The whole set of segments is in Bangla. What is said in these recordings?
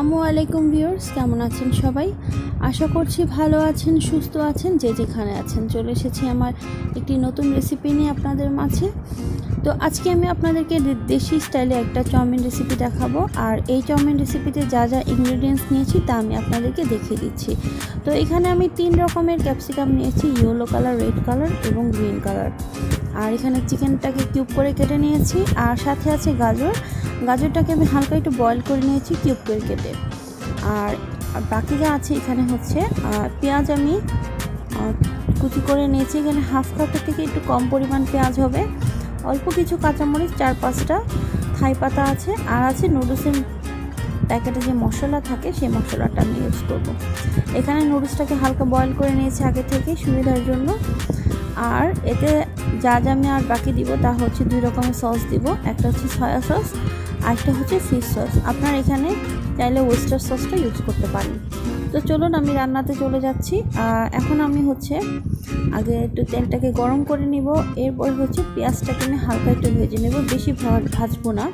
আসসালামু আলাইকুম ভিউয়ার্স, কেমন আছেন সবাই? আশা করছি ভালো আছেন, সুস্থ আছেন। যে যেখানে আছেন, চলে এসেছি আমার একটি নতুন রেসিপি নিয়ে আপনাদের মাঝে। তো আজকে আমি আপনাদেরকে দেশি স্টাইলে একটা চাউমিন রেসিপি দেখাবো। আর এই চাউমিন রেসিপিতে যা যা ইনগ্রেডিয়েন্টস নিয়েছি তা আমি আপনাদেরকে দেখিয়ে দিচ্ছি। তো এখানে আমি 3 রকমের ক্যাপসিকাম নিয়েছি, ইয়েলো কালার, রেড কালার এবং গ্রিন কালার। আর এখানে চিকেনটাকে কিউব করে কেটে নিয়েছি। আর সাথে আছে গাজরটাকে আমি হালকা একটু বয়েল করে নিয়েছি কিউব করে কেটে। আর বাকি যা আছে এখানে হচ্ছে পেঁয়াজ আমি কুচি করে নিয়েছি। এখানে হাফ কাপের থেকে একটু কম পরিমাণ পেঁয়াজ হবে, অল্প কিছু কাঁচামরিচ, 4-5টা থাই পাতা আছে, আর আছে নুডলসের প্যাকেটে যে মশলা থাকে সেই মশলাটা আমি ইউজ করব। এখানে নুডলসটাকে হালকা বয়েল করে নিয়েছি আগে থেকে সুবিধার জন্য। আর এতে যা যা আমি আর বাকি দিব তা হচ্ছে 2 রকমের সস দিব। একটা হচ্ছে সয়া সস, আরেকটা হচ্ছে ফিশ সস। আপনারা এখানে চাইলে ওয়েস্টার সসটা ইউজ করতে পারেন। তো চলুন আমি রান্নাতে চলে যাচ্ছি। এখন আমি হচ্ছে আগে একটু তেলটাকে গরম করে নিব। এরপর হচ্ছে পেঁয়াজটাকে আমি হালকা একটু ভেজে নেব, বেশি ভাজবো না।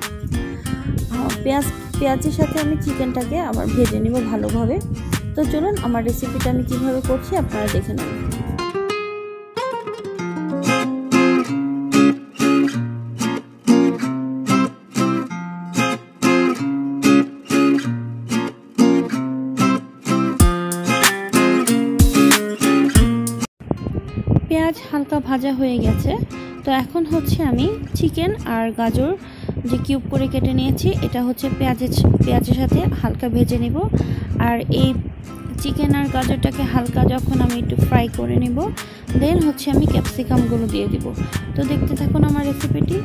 পেঁয়াজের সাথে আমি চিকেনটাকে আবার ভেজে নেব ভালোভাবে। তো চলুন আমার রেসিপিটা আমি কীভাবে করছি আপনারা দেখে নেন। পেঁয়াজ হালকা ভাজা হয়ে গেছে। তো এখন হচ্ছে আমি চিকেন আর গাজর যে কিউব করে কেটে নিয়েছি এটা হচ্ছে পেঁয়াজের সাথে হালকা ভেজে নেব। আর এই চিকেন আর গাজরটাকে হালকা যখন আমি একটু ফ্রাই করে নেব, দেন হচ্ছে আমি ক্যাপসিকামগুলো দিয়ে দিব। তো দেখতে থাকুন আমার রেসিপিটি।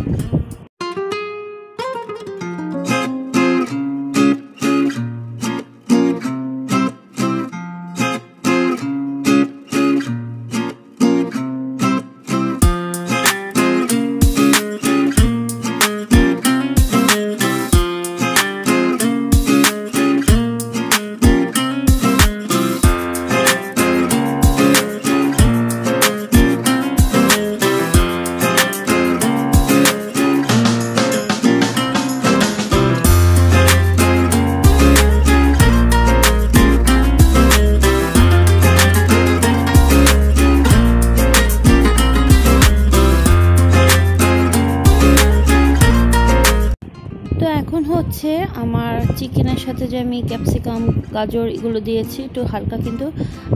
তো এখন হচ্ছে আমার চিকেনের সাথে যে আমি ক্যাপসিকাম, গাজর এগুলো দিয়েছি একটু হালকা কিন্তু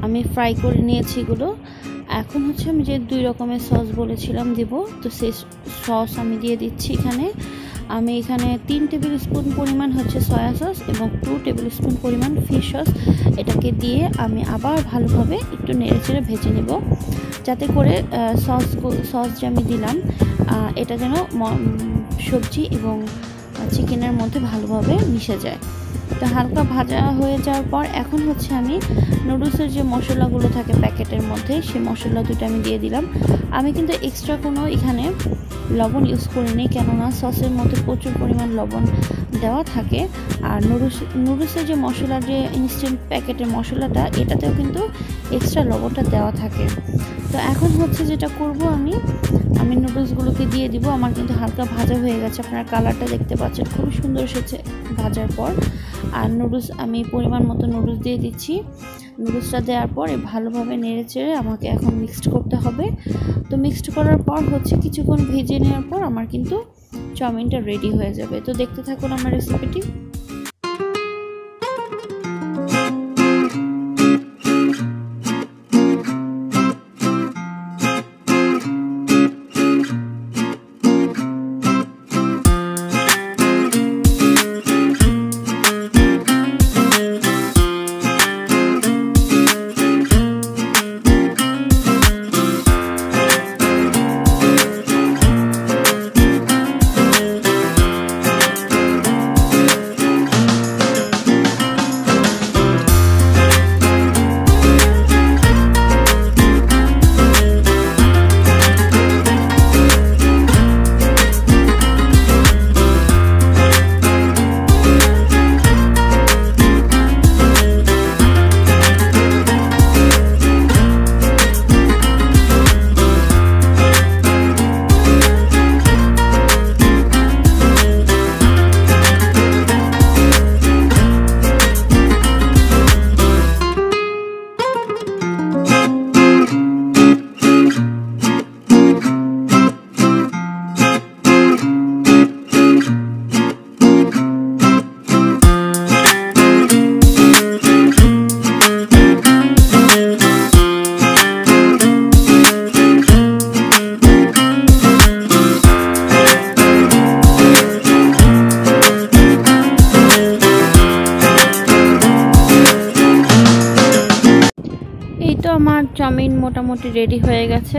আমি ফ্রাই করে নিয়েছি এগুলো। এখন হচ্ছে আমি যে 2 রকমের সস বলেছিলাম দিব, তো সেই সস আমি দিয়ে দিচ্ছি। আমি এখানে 3 টেবিল স্পুন পরিমাণ হচ্ছে সয়া সস এবং 2 টেবিল স্পুন পরিমাণ ফিশ সস, এটাকে দিয়ে আমি আবার ভালোভাবে একটু নেড়েচেড়ে ভেজে নেব, যাতে করে সস যে আমি দিলাম এটা যেন সবজি এবং চিকেনের মধ্যে ভালোভাবে মিশে যায়। তো হালকা ভাজা হয়ে যাওয়ার পর এখন হচ্ছে আমি নুডলসের যে মশলাগুলো থাকে প্যাকেটের মধ্যে সেই মশলা 2টা আমি দিয়ে দিলাম। আমি কিন্তু এক্সট্রা কোনো এখানে লবণ ইউজ করিনি, কেননা সসের মধ্যে প্রচুর পরিমাণ লবণ দেওয়া থাকে। আর নুডলসের যে মশলার যে ইনস্ট্যান্ট প্যাকেটের মশলাটা, এটাতেও কিন্তু এক্সট্রা লবণটা দেওয়া থাকে। তো এখন হচ্ছে যেটা করব আমি নুডলসগুলোকে দিয়ে দিব। আমার কিন্তু হালকা ভাজা হয়ে গেছে, আপনারা কালারটা দেখতে পাচ্ছেন, খুবই সুন্দর এসেছে ভাজার পর। আর আমি পরিমাণ মতো নুডলস দিয়ে দিচ্ছি। নুডলসটা দেওয়ার পর ভালোভাবে নেড়েচেড়ে আমাকে এখন মিক্সড করতে হবে। তো মিক্সড করার পর হচ্ছে কিছুক্ষণ ভেজে নেওয়ার পর আমার কিন্তু চাউমিনটা রেডি হয়ে যাবে। তো দেখতে থাকুন আমার রেসিপিটি। মোটামুটি রেডি হয়ে গেছে।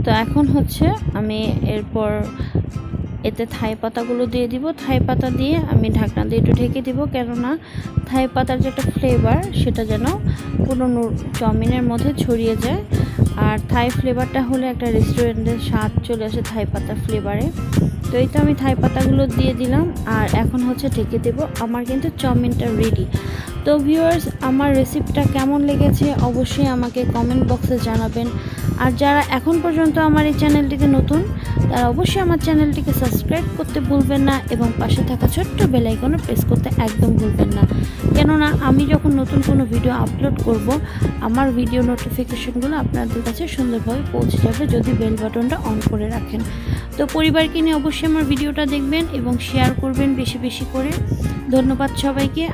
তো এখন হচ্ছে আমি এরপর এতে থাই পাতাগুলো দিয়ে দিব। থাই পাতা দিয়ে আমি ঢাকনা দিয়ে একটু ঢেকে দিব, কেননা থাই পাতার যে একটা ফ্লেভার সেটা যেন পুরো চাউমিনের মধ্যে ছড়িয়ে যায়। আর থাই ফ্লেভারটা হলে একটা রেস্টুরেন্টের স্বাদ চলে আসে থাই পাতার ফ্লেভারে। তো এই তো আমি থাই পাতাগুলো দিয়ে দিলাম, আর এখন হচ্ছে ঢেকে দেব। আমার কিন্তু চাউমিনটা রেডি। তো ভিউয়ার্স, আমার রেসিপিটা কেমন লেগেছে অবশ্যই আমাকে কমেন্ট বক্সে জানাবেন। আর যারা এখন পর্যন্ত আমার এই চ্যানেলটিতে নতুন, তারা অবশ্যই আমার চ্যানেলটিকে সাবস্ক্রাইব করতে ভুলবেন না এবং পাশে থাকা ছোট্ট বেল আইকনে প্রেস করতে একদম ভুলবেন না, কেননা আমি যখন নতুন কোনো ভিডিও আপলোড করব, আমার ভিডিও নোটিফিকেশনগুলো আপনাদের কাছে সুন্দরভাবে পৌঁছে যাবে যদি বেল বাটনটা অন করে রাখেন। তো পরিবারকে নিয়ে অবশ্যই আমার ভিডিওটা দেখবেন এবং শেয়ার করবেন বেশি বেশি করে। ধন্যবাদ সবাইকে।